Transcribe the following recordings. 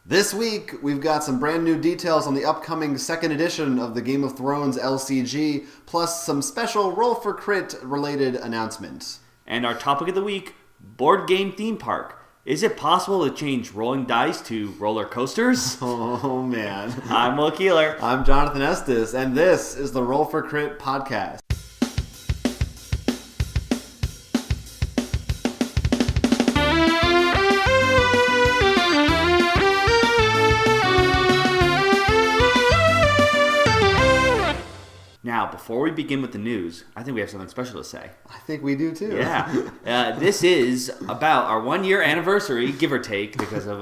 This week, we've got some brand new details on the upcoming second edition of the Game of Thrones LCG, plus some special Roll for Crit related announcements. And our topic of the week, board game theme park. Is it possible to change rolling dice to roller coasters? Oh, man. I'm Will Keeler. I'm Jonathan Estes, and this is the Roll for Crit podcast. Now, before we begin with the news, I think we have something special to say. I think we do too. Yeah. This is about our 1 year anniversary, give or take, because of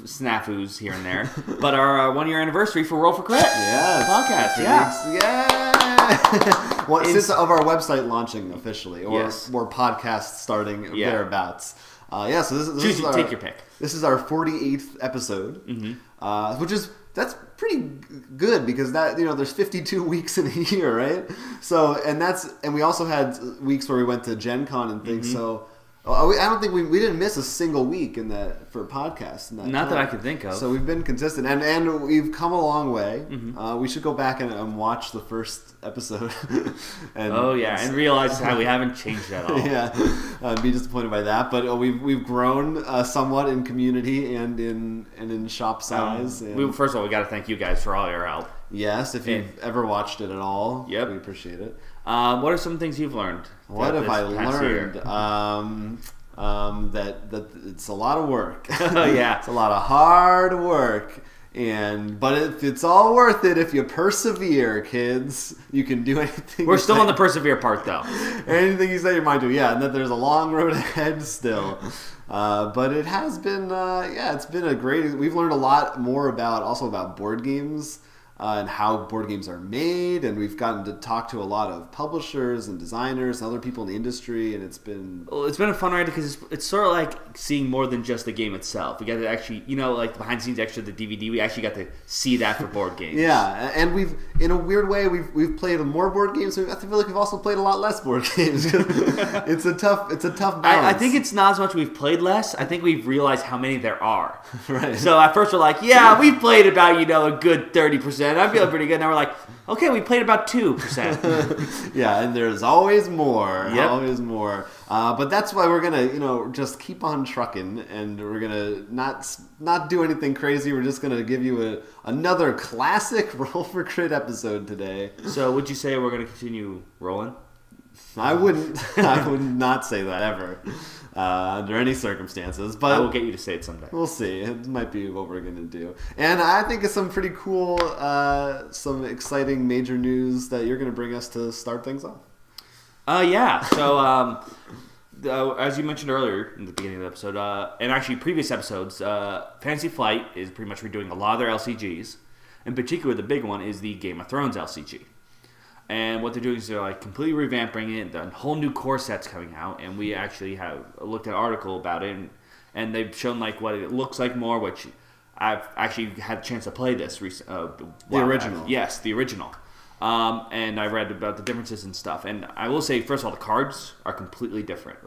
snafus here and there. But our 1 year anniversary for Roll for Crit. Yes. Podcast. Yeah. Well, since of our website launching officially, or podcasts starting thereabouts. So this is our, take your pick. This is our 48th episode, that's pretty good because there's 52 weeks in a year, right? So and we also had weeks where we went to Gen Con and things. Mm-hmm. So I don't think we didn't miss a single week in that for podcasts. Not that I could think of. So we've been consistent and we've come a long way. Mm-hmm. We should go back and watch the first episode. and realize how we haven't changed at all. I'd be disappointed by that. But we've grown somewhat in community and in shop size. First of all, we got to thank you guys for all your help. Yes, if you've ever watched it at all, we appreciate it. What are some things you've learned? What have I learned? That it's a lot of work. It's a lot of hard work. But it's all worth it if you persevere, kids. You can do anything. We're still on the persevere part, though. Anything you set your mind to, and that there's a long road ahead still. But it has been, it's been a great. We've learned a lot more about board games. And how board games are made, and we've gotten to talk to a lot of publishers and designers and other people in the industry, and it's been a fun ride because it's sort of like seeing more than just the game itself. We got to actually, like behind the scenes extra the DVD, we actually got to see that for board games. And we've, in a weird way, we've played more board games. I feel like we've also played a lot less board games. It's a tough balance. I think it's not as much we've played less. I think we've realized how many there are. Right. So at first we're like, we've played about a good 30%. I'm feeling pretty good. Now we're like, okay, we played about 2%. And there's always more. Yep. Always more. But that's why we're gonna, just keep on trucking, and we're gonna not do anything crazy. We're just gonna give you another classic Roll for Crit episode today. So would you say we're gonna continue rolling? I would not say that ever. Under any circumstances, but I will get you to say it someday. We'll see. It might be what we're going to do. And I think it's some pretty cool, some exciting major news that you're going to bring us to start things off. So, as you mentioned earlier in the beginning of the episode, and actually previous episodes, Fantasy Flight is pretty much redoing a lot of their LCGs. In particular, the big one is the Game of Thrones LCG. And what they're doing is they're completely revamping it. A whole new core set's coming out, and we actually have looked at an article about it, and they've shown what it looks like more. Which I've actually had a chance to play this. The original, yes, the original. And I read about the differences and stuff. And I will say, first of all, the cards are completely different.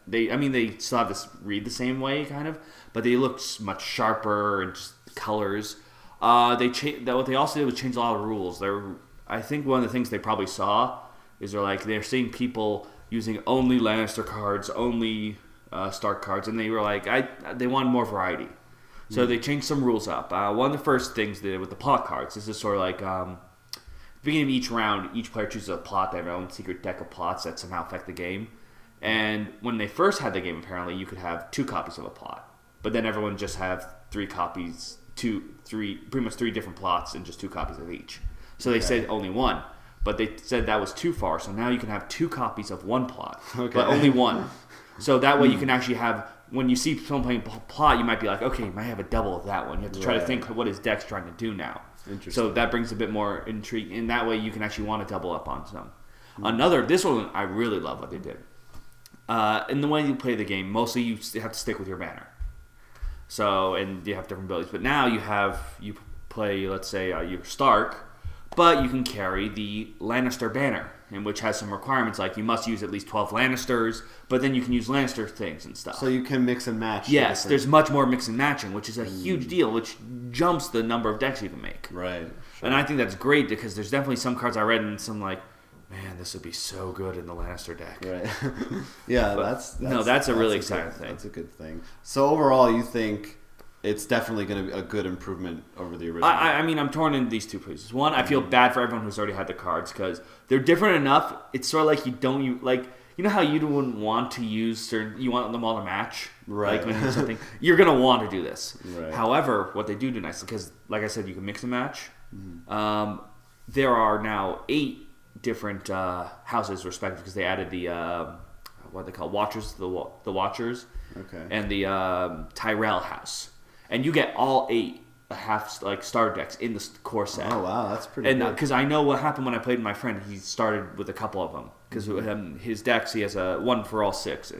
They still have this read the same way, kind of, but they look much sharper and just the colors. What they also did was change a lot of rules. I think one of the things they probably saw is they're seeing people using only Lannister cards, only Stark cards, and they were they wanted more variety. So they changed some rules up. One of the first things they did with the plot cards, this is sort of the beginning of each round, each player chooses a plot. They have their own secret deck of plots that somehow affect the game. And when they first had the game, apparently, you could have 2 copies of a plot. But then everyone just have 3 copies, pretty much 3 different plots and just 2 copies of each. So they said only 1, but they said that was too far. So now you can have 2 copies of 1 plot, but only 1. So that way you can actually have, when you see someone playing plot, you might be like, okay, you might have a double of that one. You have to try to think what his deck's trying to do now. Interesting. So that brings a bit more intrigue, and that way you can actually want to double up on some. This one, I really love what they did. In the way you play the game, mostly you have to stick with your banner. So, and you have different abilities. But now you play, let's say, you're Stark, But you can carry the Lannister banner, in which has some requirements like you must use at least 12 Lannisters, but then you can use Lannister things and stuff. So you can mix and match. Yes, there's much more mix and matching, which is a huge deal, which jumps the number of decks you can make. Right. Sure. And I think that's great because there's definitely some cards I read and some like, man, this would be so good in the Lannister deck. Right. Yeah, that's a really exciting thing. That's a good thing. So overall, you think it's definitely going to be a good improvement over the original? I mean, I'm torn in these two places. One, I feel bad for everyone who's already had the cards because they're different enough. It's sort of like you know how you wouldn't want to use certain, you want them all to match, right? Like when you do something, you're gonna want to do this. Right. However, what they do nicely, because like I said, you can mix and match. There are now 8 different houses, respectively, because they added the what they call Watchers, the Watchers, okay, and the Tyrell house. And you get all 8 half like starter decks in the core set. Oh wow, that's pretty good. And because I know what happened when I played with my friend, he started with a couple of them because his decks he has a one for all 6,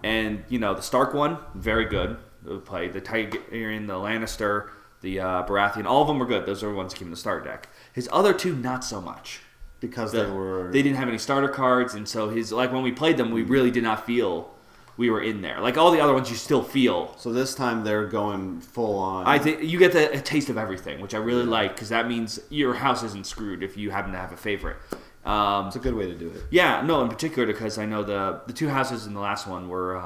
and the Stark one very good to play. The Targaryen, the Lannister, the Baratheon, all of them were good. Those are the ones that came in the starter deck. His other 2 not so much because they didn't have any starter cards, and so when we played them, we really did not feel we were in there. Like all the other ones, you still feel. So this time they're going full on. I think you get a taste of everything, which I really like because that means your house isn't screwed if you happen to have a favorite. It's a good way to do it. Yeah, no, in particular because I know the 2 houses in the last one were.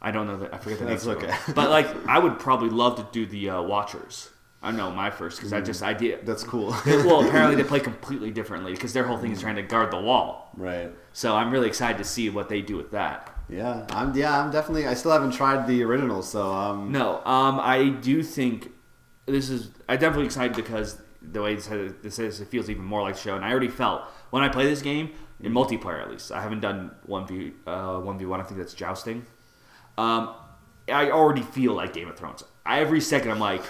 I don't know I forget the names. That's okay. But I would probably love to do the Watchers. I know my first because I did. That's cool. Well, apparently they play completely differently because their whole thing is trying to guard the wall. Right. So I'm really excited to see what they do with that. Yeah, I'm definitely. I still haven't tried the original, so No, I do think I'm definitely excited because the way this is, it feels even more like the show. And I already felt when I play this game in multiplayer, at least I haven't done 1v1. I think that's jousting. I already feel like Game of Thrones. Every second, I'm like,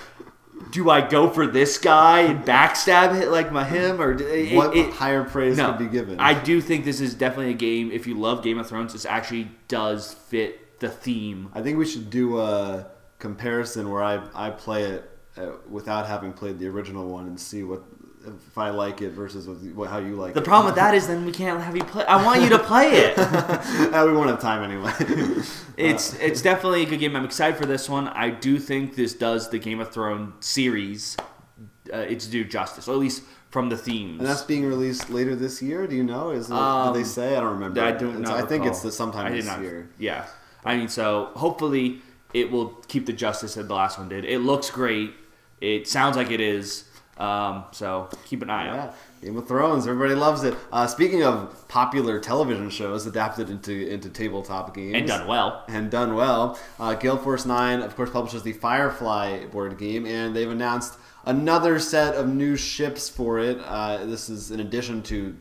do I go for this guy and backstab hit like him, or what higher praise could be given? I do think this is definitely a game. If you love Game of Thrones, this actually does fit the theme. I think we should do a comparison where I play it without having played the original one and see if I like it versus how you like it. The problem with that is then we can't have you play. I want you to play it. We won't have time anyway. It's definitely a good game. I'm excited for this one. I do think this does the Game of Thrones series its due justice, or at least from the themes. And that's being released later this year. Do you know? Did they say? I don't remember. I don't know. I think it's sometime this year. Yeah. I mean, so hopefully it will keep the justice that the last one did. It looks great. It sounds like it is. So keep an eye out. Game of Thrones, everybody loves it. Speaking of popular television shows adapted into tabletop games and done well, Gale Force 9, of course, publishes the Firefly board game, and they've announced another set of new ships for it. This is in addition to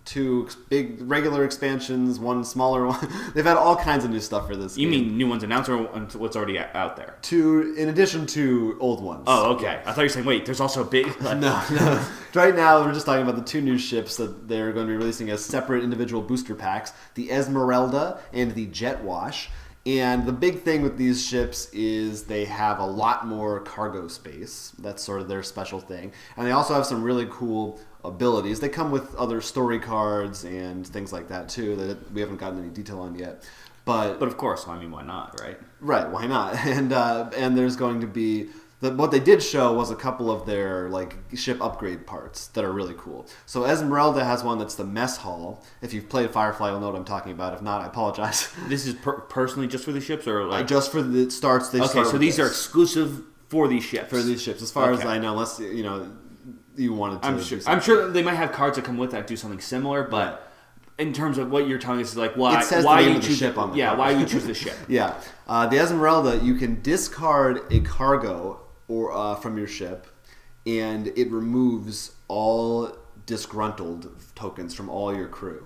two big regular expansions, one smaller one. They've had all kinds of new stuff for this game. You mean new ones announced or what's already out there? In addition to old ones. Oh, okay. Yeah. I thought you were saying, wait, there's also big... No. Right now, we're just talking about the 2 new ships that they're going to be releasing as separate individual booster packs, the Esmeralda and the Jet Wash. And the big thing with these ships is they have a lot more cargo space. That's sort of their special thing. And they also have some really cool abilities. They come with other story cards and things like that too that we haven't gotten any detail on yet. But of course, I mean, why not, right? Right, why not? And there's going to be what they did show was a couple of their ship upgrade parts that are really cool. So Esmeralda has one that's the mess hall. If you've played Firefly, you'll know what I'm talking about. If not, I apologize. This is personally just for the ships, or just for the starts. Okay, so these are exclusive for these ships. For these ships, as far as I know, unless you wanted to. I'm sure they might have cards that come with that do something similar, but in terms of what you're telling us, is why you choose ship on the card. Why you choose the ship? Yeah, the Esmeralda, you can discard a cargo or from your ship, and it removes all disgruntled tokens from all your crew,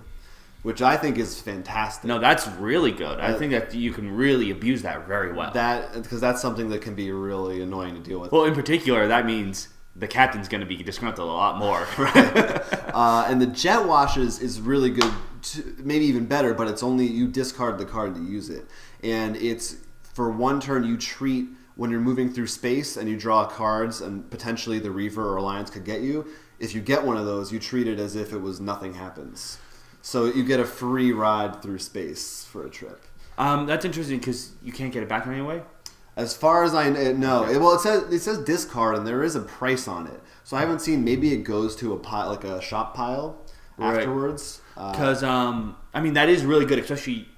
which I think is fantastic. No, that's really good. I think that you can really abuse that very well. Because that's something that can be really annoying to deal with. Well, in particular, that means the captain's going to be disgruntled a lot more. Right. And the Jet Washes is really good, maybe even better, but it's only you discard the card to use it. And it's for one turn you treat when you're moving through space and you draw cards and potentially the Reaver or Alliance could get you, if you get one of those, you treat it as if it was nothing happens. So you get a free ride through space for a trip. That's interesting because you can't get it back anyway. As far as I know, well, it says discard and there is a price on it. So I haven't seen. Maybe it goes to a pile, like a shop pile, afterwards. Because I mean that is really good, especially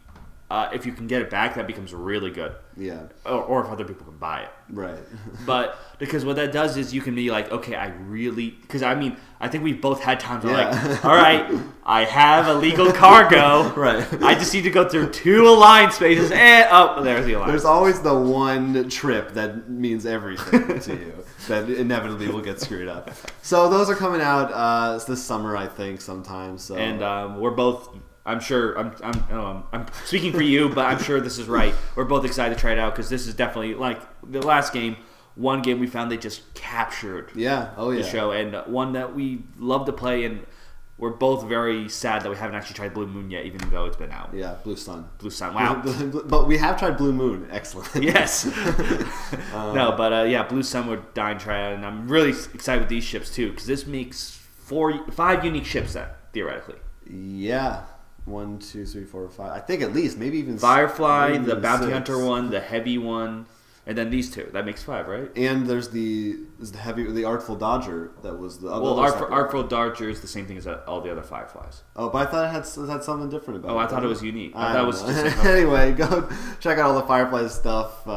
if you can get it back. That becomes really good. Yeah. Or if other people can buy it. Right. But because what that does is you can be like, okay, because I mean, I think we've both had times where like, all right, I have illegal cargo. Right. I just need to go through 2 Alliance spaces and there's the Alliance. There's always the one trip that means everything to you that inevitably will get screwed up. So those are coming out this summer, I think, sometime. So and we're both. I'm sure I'm speaking for you, but I'm sure this is right. We're both excited to try it out because this is definitely like the last game. One game we found they just captured the show, and one that we love to play, and we're both very sad that we haven't actually tried Blue Moon yet, even though it's been out. Yeah, Blue Sun. Wow. But we have tried Blue Moon. Excellent. Yes. Blue Sun we're dying to try out, and I'm really excited with these ships too because this makes 5 unique ships theoretically. Yeah. 1, 2, 3, 4, 5. I think at least, maybe even Firefly, maybe the even Bounty 6. Hunter one, the heavy one, and then these 2. That makes 5, right? And there's the Artful Dodger that was the other. Well, Artful Dodger is the same thing as all the other Fireflies. Oh, but I thought it had something different about it. Oh, I thought it was unique. That was just anyway, go check out all the Fireflies stuff.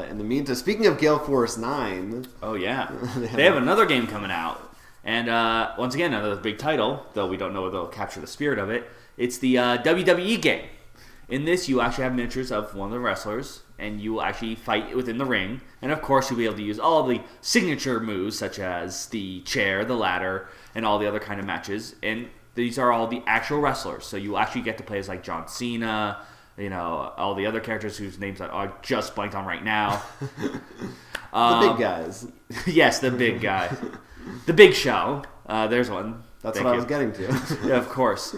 In the meantime, speaking of Gale Force 9. Oh yeah, they have another game coming out, and once again another big title. Though we don't know whether they'll capture the spirit of it. It's the WWE game. In this, you actually have miniatures of one of the wrestlers, and you will actually fight within the ring. And of course, you'll be able to use all the signature moves, such as the chair, the ladder, and all the other kind of matches. And these are all the actual wrestlers. So you actually get to play as like John Cena, all the other characters whose names I just blanked on right now. The big guys. Yes, the big guy. The Big Show. There's one. That's what I was getting to. Yeah, of course.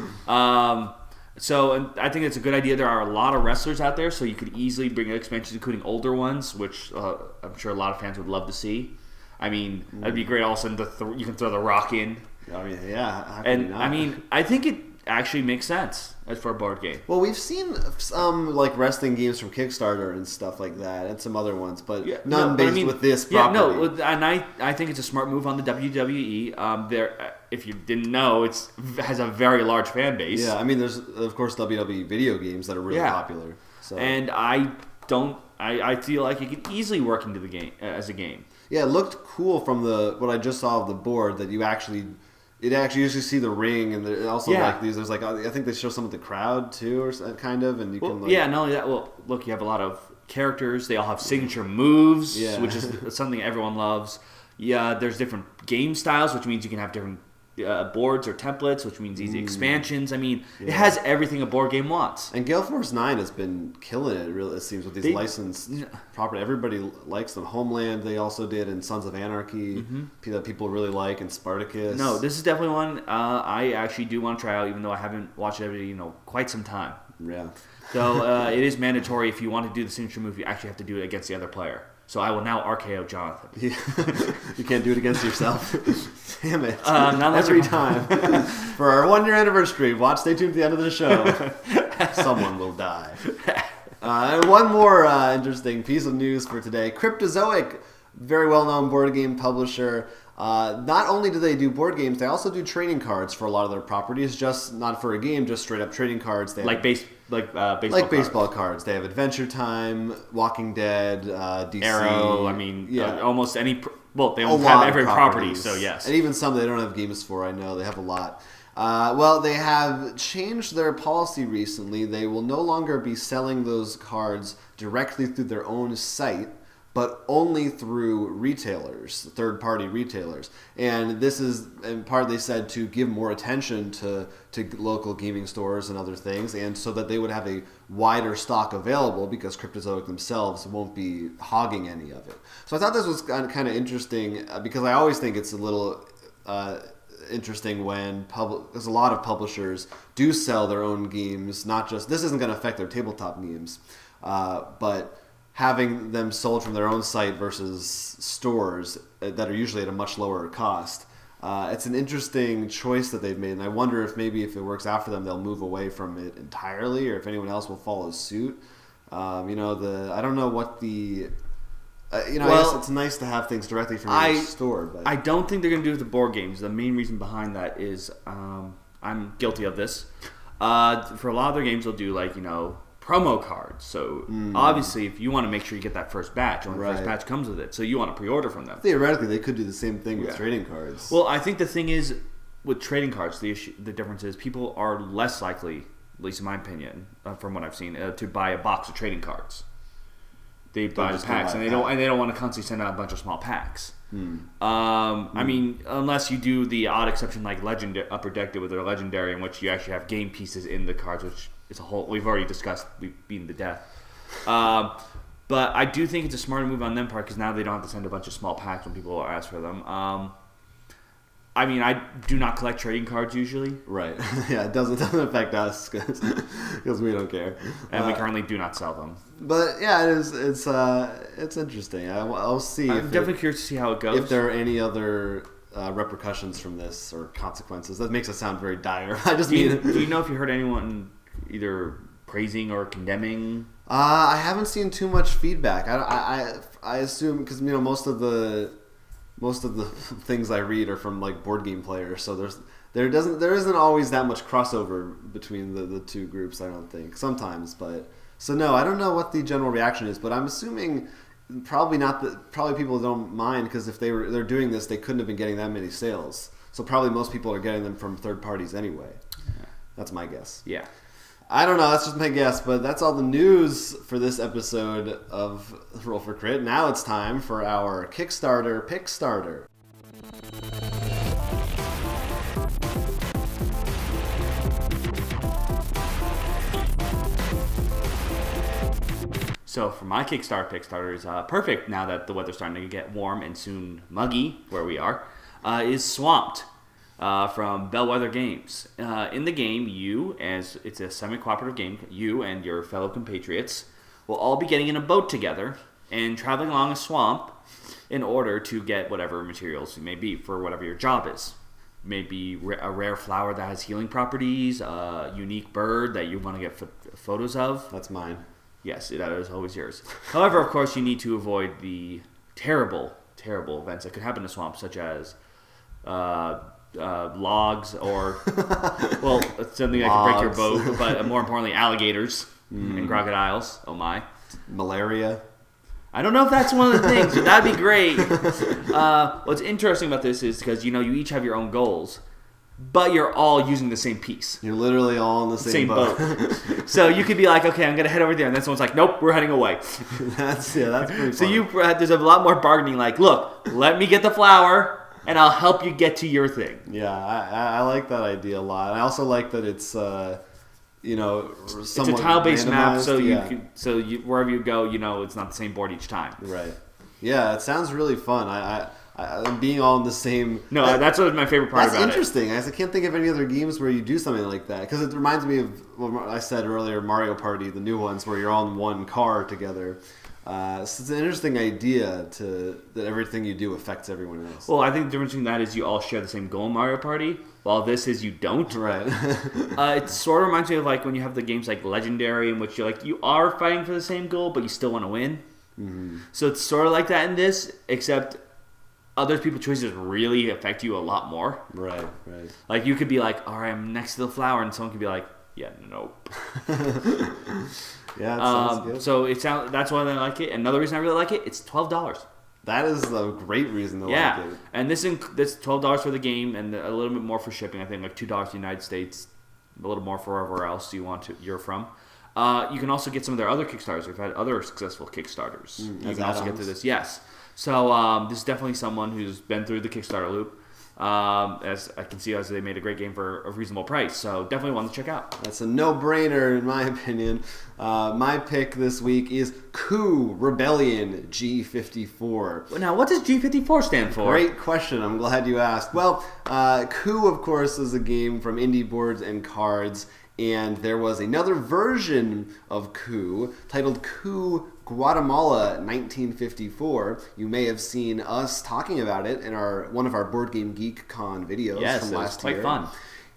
So I think it's a good idea. There are a lot of wrestlers out there, so you could easily bring expansions, including older ones, which I'm sure a lot of fans would love to see. I mean, that'd be great. All of a sudden, you can throw The Rock in. I mean, yeah. And I mean, I think it actually makes sense as for a board game. Well, we've seen some like wrestling games from Kickstarter and stuff like that, and some other ones, but none based with this property. Yeah, no, and I think it's a smart move on the WWE. If you didn't know, it has a very large fan base. Yeah, I mean, there's of course WWE video games that are really popular. So. And I feel like it could easily work into the game as a game. Yeah, it looked cool from what I just saw of the board that you actually usually see the ring, and also like these. There's like I think they show some of the crowd too, or kind of, and you can. Like, not only that. Well, look, you have a lot of characters. They all have signature moves, which is something everyone loves. Yeah, there's different game styles, which means you can have different boards or templates, which means easy expansions. I mean, it has everything a board game wants. And Gale Force 9 has been killing it, really, it seems, with these licensed property. Everybody likes them. Homeland, they also did, and Sons of Anarchy, that people really like, and Spartacus. No, this is definitely one I actually do want to try out, even though I haven't watched it quite some time. Yeah. So it is mandatory if you want to do the signature move, you actually have to do it against the other player. So I will now RKO Jonathan. You can't do it against yourself. Damn it. Every time. For our 1-year anniversary, stay tuned to the end of the show. Someone will die. And one more interesting piece of news for today. Cryptozoic, very well-known board game publisher. Not only do they do board games, they also do trading cards for a lot of their properties. Just not for a game, just straight up trading cards. They have baseball cards. They have Adventure Time, Walking Dead, DC, Arrow. I mean, almost any. They have every property. So yes, and even some they don't have games for. I know they have a lot. Well, they have changed their policy recently. They will no longer be selling those cards directly through their own site, but only through retailers, third-party retailers. And this is, in part, they said, to give more attention to local gaming stores and other things, and so that they would have a wider stock available, because Cryptozoic themselves won't be hogging any of it. So I thought this was kind of interesting, because I always think it's a little interesting when because a lot of publishers do sell their own games, not just, this isn't going to affect their tabletop games, but having them sold from their own site versus stores that are usually at a much lower cost. It's an interesting choice that they've made, and I wonder if maybe if it works out for them, they'll move away from it entirely, or if anyone else will follow suit. I don't know what the... I guess it's nice to have things directly from your store. But I don't think they're going to do it with the board games. The main reason behind that is I'm guilty of this. For a lot of their games, they'll do promo cards. So obviously, if you want to make sure you get that first batch, only the first batch comes with it. So you want to pre-order from them. Theoretically, they could do the same thing with trading cards. Well, I think the thing is with trading cards, the difference is people are less likely, at least in my opinion, from what I've seen, to buy a box of trading cards. They buy the packs, and they don't want to constantly send out a bunch of small packs. I mean, unless you do the odd exception like Upper Deck did with their Legendary, in which you actually have game pieces in the cards, which is a whole we've already discussed. We've beaten to death. But I do think it's a smarter move on them part because now they don't have to send a bunch of small packs when people ask for them. I mean, I do not collect trading cards usually. Right. Yeah, it doesn't affect us because we don't care. And we currently do not sell them. But yeah, it's interesting. I'll see. I'm definitely curious to see how it goes. If there are any other repercussions from this or consequences. That makes it sound very dire. Do you know if you heard anyone either praising or condemning? I haven't seen too much feedback. I assume because most of the things I read are from board game players, so there isn't always that much crossover between the two groups. I don't think sometimes, but so no, I don't know what the general reaction is, but I'm assuming probably not. Probably people don't mind because if they're doing this, they couldn't have been getting that many sales. So probably most people are getting them from third parties anyway. Yeah. That's my guess. Yeah. I don't know. That's just my guess, but that's all the news for this episode of Roll for Crit. Now it's time for our Kickstarter Pickstarter. So for my Kickstarter Pickstarter is perfect now that the weather's starting to get warm and soon muggy where we are, is Swamped. From Bellwether Games. In the game, as it's a semi-cooperative game, you and your fellow compatriots will all be getting in a boat together and traveling along a swamp in order to get whatever materials it may be for whatever your job is. Maybe a rare flower that has healing properties, a unique bird that you want to get photos of. That's mine. Yes, that is always yours. However, of course, you need to avoid the terrible, terrible events that could happen in a swamp, such as... logs or something that can break your boat, but more importantly alligators and crocodiles. Oh my. Malaria. I don't know if that's one of the things, but that'd be great. What's interesting about this is because you each have your own goals, but you're all using the same piece. You're literally all in the same boat. So you could be like, okay, I'm gonna head over there, and then someone's like, nope, we're heading away. That's pretty So there's a lot more bargaining. Like, look, let me get the flower. And I'll help you get to your thing. Yeah, I like that idea a lot. I also like that it's, it's a tile-based map, so wherever you go, it's not the same board each time. Right. Yeah, it sounds really fun. I being all in the same. No, that's what my favorite part about it. That's interesting. I can't think of any other games where you do something like that because it reminds me of what I said earlier, Mario Party, the new ones where you're all in one car together. So it's an interesting idea that everything you do affects everyone else. Well, I think the difference between that is you all share the same goal in Mario Party, while this is you don't. Right. It sort of reminds me of when you have the games like Legendary, in which you are fighting for the same goal, but you still want to win. Mm-hmm. So it's sort of like that in this, except other people's choices really affect you a lot more. Right. You could be like, all right, I'm next to the flower, and someone could be like, yeah, nope. Yeah, it sounds good. So that's why I like it. Another reason I really like it, it's $12. That is a great reason to like it. And this $12 for the game and a little bit more for shipping. I think $2 in the United States, a little more for wherever else you're from. You can also get some of their other Kickstarters. We've had other successful Kickstarters. You can also get through this. Yes. So this is definitely someone who's been through the Kickstarter loop. As I can see, as they made a great game for a reasonable price, so definitely one to check out. That's a no-brainer in my opinion. My pick this week is Coup Rebellion G54. Now, what does G54 stand for? Great question. I'm glad you asked. Well, Coup, of course, is a game from Indie Boards and Cards, and there was another version of Coup titled Coup Guatemala 1954. You may have seen us talking about it in one of our Board Game Geek Con videos from last year. Quite fun.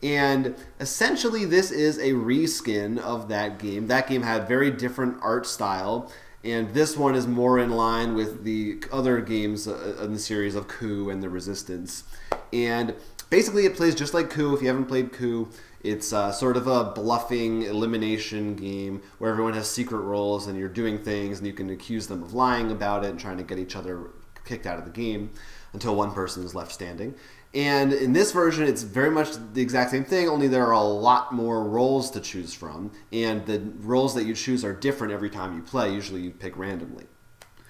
And essentially, this is a reskin of that game. That game had very different art style, and this one is more in line with the other games in the series of Coup and the Resistance. And basically, it plays just like Coup. If you haven't played Coup, it's sort of a bluffing elimination game where everyone has secret roles and you're doing things and you can accuse them of lying about it and trying to get each other kicked out of the game until one person is left standing. And in this version, it's very much the exact same thing, only there are a lot more roles to choose from. And the roles that you choose are different every time you play. Usually you pick randomly.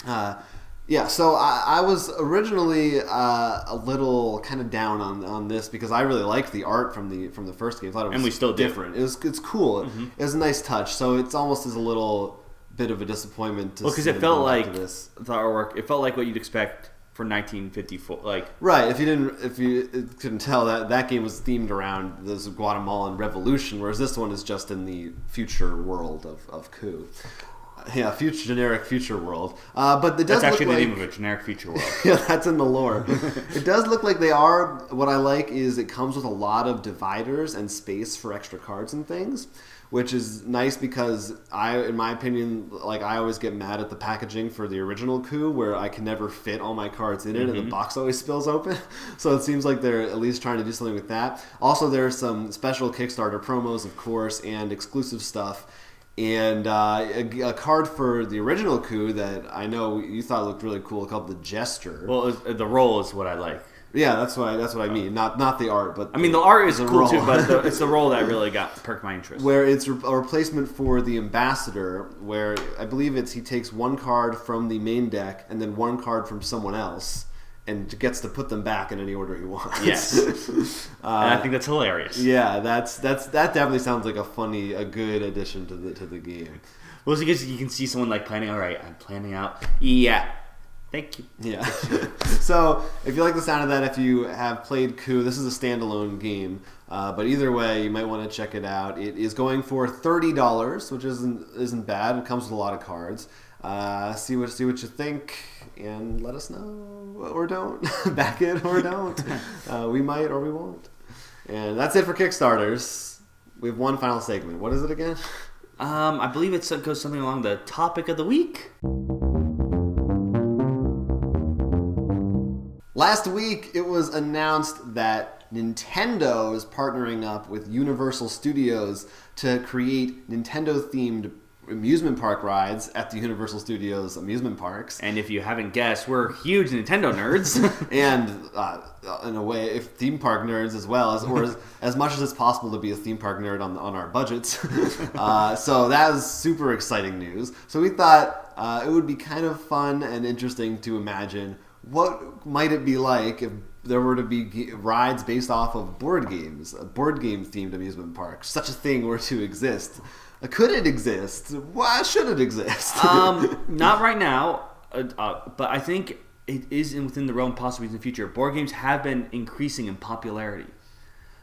So I was originally a little kind of down on this because I really liked the art from the first game. I thought it was we still different. It's cool. Mm-hmm. It was a nice touch. So it's almost as a little bit of a disappointment to because it felt like the artwork. It felt like what you'd expect for 1954, right. If you couldn't tell, that game was themed around this Guatemalan revolution, whereas this one is just in the future world of Coup. Yeah, generic future world. But it does. That's actually look the like, name of it, generic future world. Yeah, that's in the lore. It does look like they are. What I like is it comes with a lot of dividers and space for extra cards and things, which is nice because in my opinion, I always get mad at the packaging for the original Coup, where I can never fit all my cards in it, and the box always spills open. So it seems like they're at least trying to do something with that. Also, there's some special Kickstarter promos, of course, and exclusive stuff. And a card for the original Coup that I know you thought looked really cool called the Jester. Well, the roll is what I like. Yeah, that's what I mean. Not the art, but the art is cool too. But it's the role that really perked my interest. Where it's a replacement for the Ambassador, where I believe he takes one card from the main deck and then one card from someone else, and gets to put them back in any order he wants. Yes, and I think that's hilarious. Yeah, that definitely sounds like a good addition to the game. Well, it's because you can see someone planning. All right, I'm planning out. Yeah. Thank you. Yeah. So, if you like the sound of that, if you have played Coup, this is a standalone game. But either way, you might want to check it out. It is going for $30, which isn't bad. It comes with a lot of cards. See what you think, and let us know, or don't. Back it or don't. We might or we won't. And that's it for Kickstarters. We have one final segment. What is it again? I believe it goes something along the topic of the week. Last week, it was announced that Nintendo is partnering up with Universal Studios to create Nintendo-themed amusement park rides at the Universal Studios amusement parks. And if you haven't guessed, we're huge Nintendo nerds. And in a way, if theme park nerds as well, as much as it's possible to be a theme park nerd on our budgets. So that was super exciting news. So we thought it would be kind of fun and interesting to imagine what might it be like if there were to be rides based off of board games, a board game themed amusement park. Such a thing were to exist. Could it exist? Why should it exist? Not right now, but I think it is within the realm of possibilities in the future. Board games have been increasing in popularity.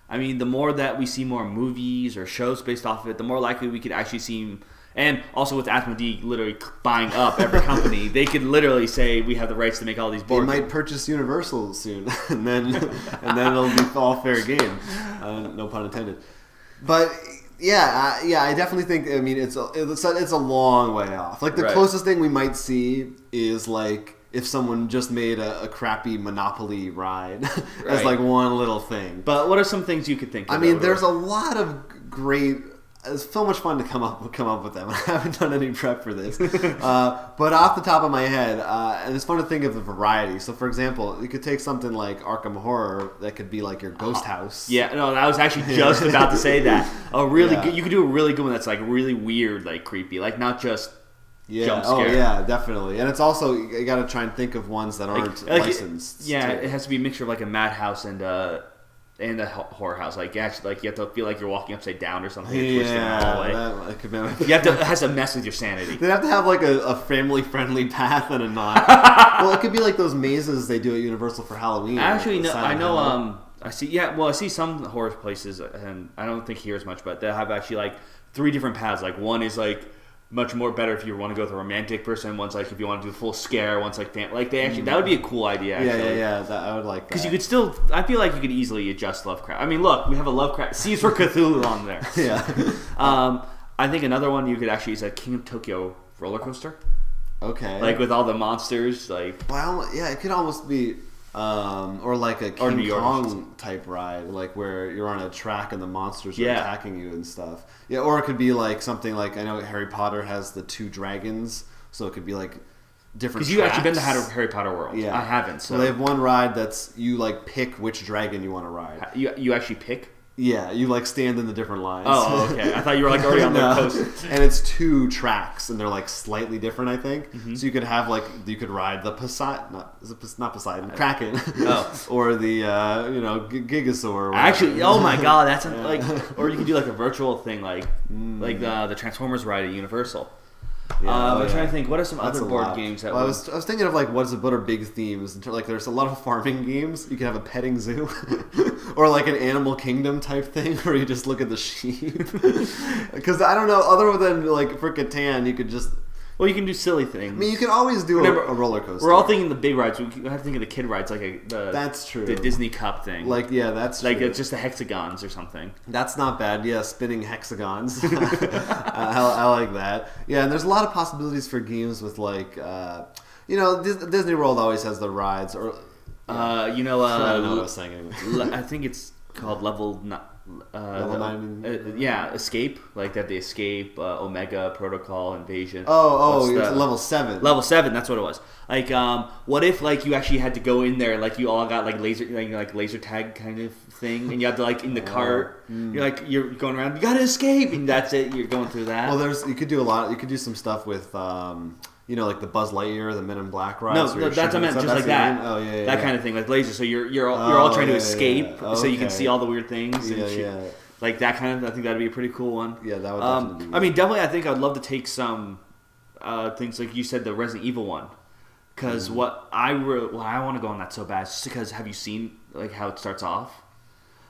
I mean, the more that we see more movies or shows based off of it, the more likely we could actually see. And also with Asmodee literally buying up every company, they could literally say we have the rights to make all these board games. They might purchase Universal soon, and then it'll be all fair game. No pun intended. But yeah, I definitely think. I mean, it's a long way off. The closest thing we might see is if someone just made a crappy Monopoly ride as one little thing. But what are some things you could think of? I mean, there's a lot of great. It's so much fun to come up with them. I haven't done any prep for this, but off the top of my head, and it's fun to think of the variety. So, for example, you could take something like Arkham Horror that could be like your ghost house. Yeah, no, I was actually just about to say that. Good. You could do a really good one that's really weird, creepy, not just jump scare. Oh yeah, definitely. And it's also you got to try and think of ones that aren't licensed. It has to be a mixture of a madhouse and a horror house. You have to feel like you're walking upside down or something. That could be. It has to mess with your sanity. They'd have to have a family-friendly path and a not. Well, it could be like those mazes they do at Universal for Halloween. Actually, no, I know. I see. Yeah, well, I see some horror places, and I don't think here as much, but they have actually 3 different paths. One is much more better if you want to go with a romantic person. One's like if you want to do full scare. One's like they actually that would be a cool idea. Actually. Yeah. I would like that because you could still. I feel like you could easily adjust Lovecraft. I mean, look, we have a Lovecraft C's for Cthulhu on there. Yeah. I think another one you could actually is a King of Tokyo roller coaster. Okay. Like with all the monsters, like. Well, yeah, it could almost be. Or like a King Kong type ride, like where you're on a track and the monsters are attacking you and stuff. Yeah, or it could be like something like I know Harry Potter has the 2 dragons, so it could be like different. Because you've actually been to Harry Potter World. Yeah, I haven't. So they have one ride that's you like pick which dragon you want to ride. You actually pick. Yeah, you like stand in the different lines. Oh, okay. I thought you were like already on the coast. And it's 2 tracks, and they're like slightly different, I think. Mm-hmm. So you could have you could ride the Poseidon, not Poseidon, Kraken, or the Gigasaur. Actually, oh my God, that's like, or you could do like a virtual thing, like the Transformers ride at Universal. Yeah, I'm trying to think. What are some other board games that? Well, I was thinking of like what are big themes? Like there's a lot of farming games. You can have a petting zoo, or like an Animal Kingdom type thing where you just look at the sheep. Because I don't know. Other than like for Catan, you could just. Well, you can do silly things. I mean, you can always do a roller coaster. We're all thinking the big rides. We have to think of the kid rides, like that's true. The Disney Cup thing. Like that's like true. it's just the hexagons or something. That's not bad. Yeah, spinning hexagons. I like that. Yeah, and there's a lot of possibilities for games with like Disney World always has the rides or. I don't know what I was saying. Anyway. I think it's called Level 9. Escape. Like that, the Escape, Omega Protocol, Invasion. It's Level 7. Level 7. That's what it was. Like, what if like you actually had to go in there, like you all got like laser tag kind of thing, and you had to like in the cart, you're going around, you gotta escape, and that's it. You're going through that. Well, you could do a lot. You could do some stuff with. Like the Buzz Lightyear, the Men in Black rides. No, that's what I meant. Just like that. Oh, yeah. That kind of thing, like laser. So you're all trying to escape, so you can see all the weird things. And like that kind of. I think that'd be a pretty cool one. Yeah, that would definitely be. I mean, definitely. I think I'd love to take some things like you said, the Resident Evil one, because what I want to go on that so bad, just because have you seen like how it starts off?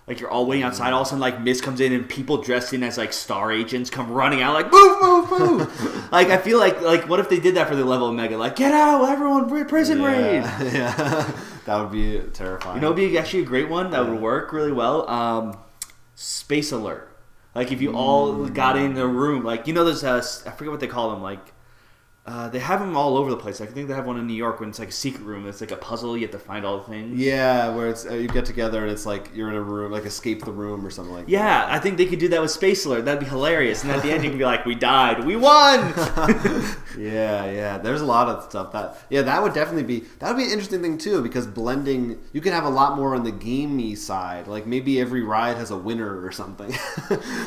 Like you're all waiting outside, all of a sudden like mist comes in and people dressed in as like star agents come running out like move. Like I feel like what if they did that for the Level Omega? Like get out, everyone, prison raid. Yeah, that would be terrifying. It'd be actually a great one that would work really well. Space Alert. Like if you all got in a room, like those I forget what they call them, like. They have them all over the place. I think they have one in New York when it's like a secret room. It's like a puzzle. You have to find all the things. Yeah, where it's you get together and it's like you're in a room, like escape the room or something like that. Yeah, I think they could do that with Space Alert. That'd be hilarious. And at the end you can be like, we died. We won! Yeah. There's a lot of stuff. That would definitely be... That would be an interesting thing too, because blending... You could have a lot more on the gamey side. Like maybe every ride has a winner or something.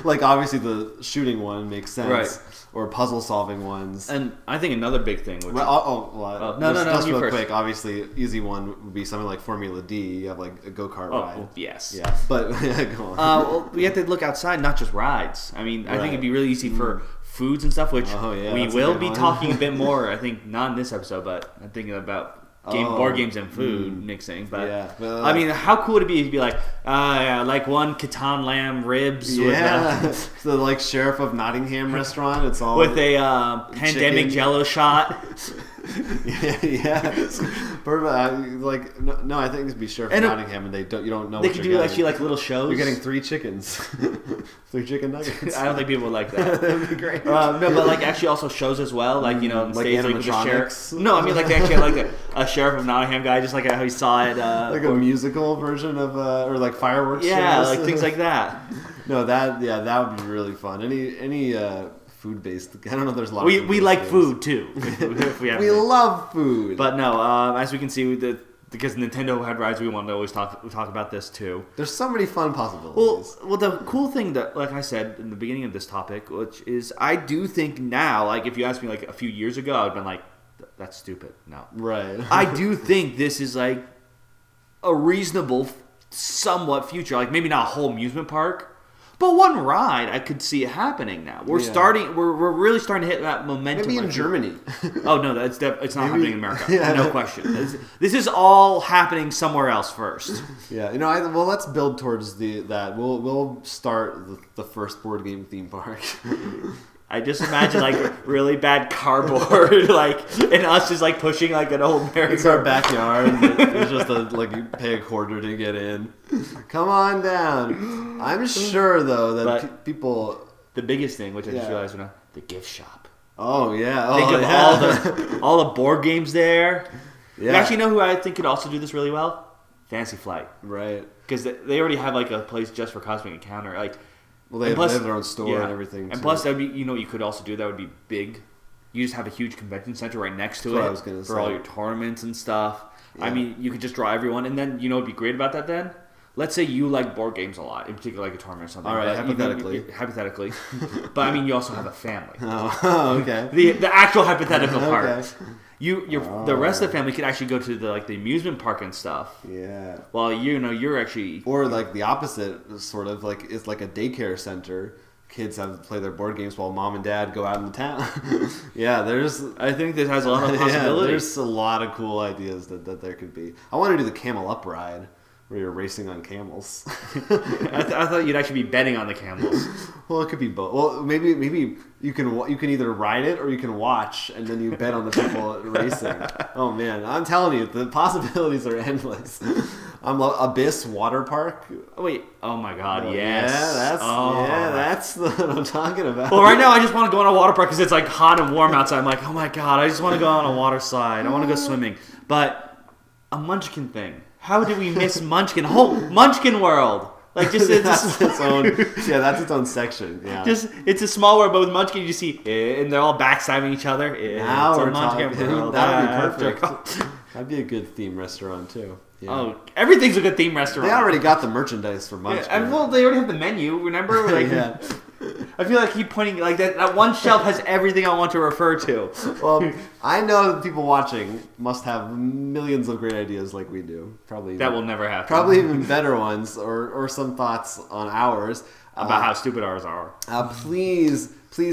Like obviously the shooting one makes sense. Right. Or puzzle solving ones. And I think another big thing would just real quick, obviously easy one would be something like Formula D. You have like a go-kart ride. Well, yes. Yeah, but go on. We have to look outside, not just rides. I mean, I think it'd be really easy for foods and stuff, which we will be talking a bit more, I think, not in this episode, but I'm thinking about board games and food mixing. But I mean, how cool would it be to be like, like one Catan lamb ribs with the like Sheriff of Nottingham restaurant. It's all with a pandemic Jello shot. I think it'd be Sheriff of Nottingham, and you don't know. They could do actually like little shows. You're getting 3 chickens, 3 chicken nuggets. I don't think people would like that. That'd be great. No, but like actually also shows as well. Like on like stage, animatronics. No, I mean like they actually had like a Sheriff of Nottingham guy, just like how he saw it. Like a musical version of or like fireworks. Yeah, shows. like things like that. No, that would be really fun. Any food based. I don't know if there's a lot. We like food too. We love food. But no, as we can see, because Nintendo had rides, we wanted to always talk about this too. There's so many fun possibilities. Well, the cool thing that, like I said in the beginning of this topic, which is I do think now, like if you asked me like a few years ago, I'd been like, that's stupid. No. Right. I do think this is like a reasonable, somewhat future. Like maybe not a whole amusement park. But one ride, I could see it happening now. We're really starting to hit that momentum. Maybe in Germany. Oh no, it's not happening in America. No question. This is all happening somewhere else first. Yeah, let's build towards that. We'll start the first board game theme park. I just imagine like really bad cardboard, like, and us just like pushing like an old merry-go-round. It's our backyard. It's just like you pay a quarter to get in. Come on down. I'm sure though that people. The biggest thing, which I just realized now, the gift shop. Oh yeah. Think of all the board games there. Yeah. You actually know who I think could also do this really well? Fantasy Flight. Right. Because they already have like a place just for cosplaying encounter. Like, well, they have their own store and everything. And plus, that'd be, you know, what you could also do that would be big. You just have a huge convention center right next to it for all your tournaments and stuff. Yeah. I mean, you could just draw everyone, and then you know what'd be great about that then? Let's say you like board games a lot, in particular like a tournament or something. All right, hypothetically. Hypothetically. But I mean, you also have a family. Oh, okay. The actual hypothetical part. Okay. The rest of the family could actually go to the amusement park and stuff. Yeah. Well, you're actually, or like the opposite, sort of like it's like a daycare center. Kids have to play their board games while mom and dad go out in the town. Yeah, I think this has a lot of possibilities. There's a lot of cool ideas that there could be. I want to do the camel up ride, where you're racing on camels. I thought you'd actually be betting on the camels. Well, it could be both. Well, maybe you can either ride it or you can watch, and then you bet on the people racing. Oh man, I'm telling you, the possibilities are endless. Abyss Water Park. Oh, wait. Oh my God. Oh, Yes. That's what I'm talking about. Well, right now I just want to go on a water park because it's like hot and warm outside. I'm like, oh my God, I just want to go on a water slide. I want to go swimming. But a Munchkin thing. How did we miss Munchkin? Whole Munchkin World. Like that's its own. Yeah, that's its own section. Yeah. It's a small world, but with Munchkin you see, and they're all backstabbing each other. Now we're talking. That would be perfect. That'd be a good theme restaurant too. Yeah. Oh, everything's a good theme restaurant. They already got the merchandise for Munchkin. Yeah, and well, they already have the menu. Remember? Like, yeah. I feel like keep pointing like that one shelf has everything I want to refer to. Well, I know that people watching must have millions of great ideas like we do. Probably that will never happen. Probably even better ones, or some thoughts on ours about how stupid ours are. Please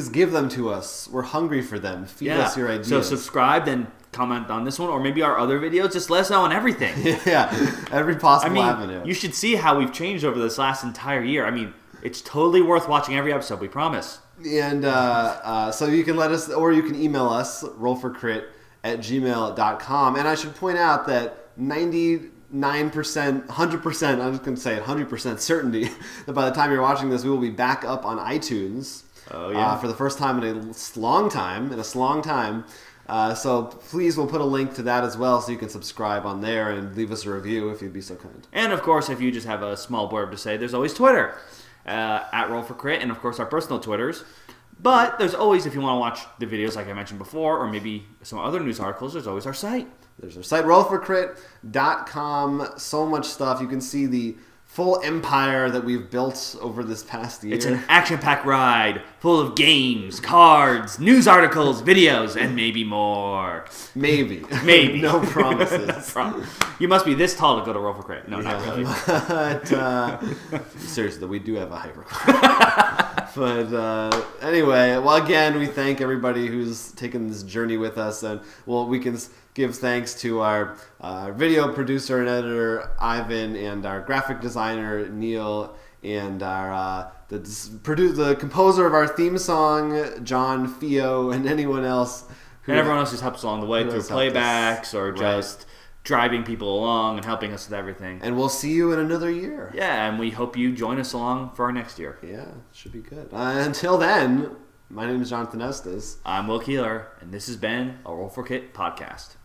give them to us. We're hungry for them. Feed us your ideas. So subscribe and comment on this one, or maybe our other videos. Just let us know on everything. Yeah, every possible avenue. You should see how we've changed over this last entire year. I mean, it's totally worth watching every episode. We promise. And so you can let us, or you can email us, rollforcrit@gmail.com. And I should point out that 99%, 100%, I'm just going to say it, 100% certainty that by the time you're watching this, we will be back up on iTunes. Oh, yeah. For the first time in a long time. So please, we'll put a link to that as well so you can subscribe on there and leave us a review if you'd be so kind. And of course, if you just have a small blurb to say, there's always Twitter at Roll4Crit, and of course our personal Twitters. But there's always, if you want to watch the videos like I mentioned before, or maybe some other news articles, there's always our site. There's our site, rollforcrit.com. So much stuff. You can see the full empire that we've built over this past year. It's an action-packed ride full of games, cards, news articles, videos, and maybe more. Maybe. No promises. You must be this tall to go to Roll for Crit. No, not really. But seriously, we do have a height requirement. But anyway, well, again, we thank everybody who's taken this journey with us, and we can give thanks to our video producer and editor Ivan, and our graphic designer Neil, and our the composer of our theme song John Fio, and anyone else. And everyone else just helps along the way through playbacks or just driving people along and helping us with everything. And we'll see you in another year. Yeah, and we hope you join us along for our next year. Yeah, should be good. Until then, my name is Jonathan Estes. I'm Will Keeler, and this has been a Roll for Kit podcast.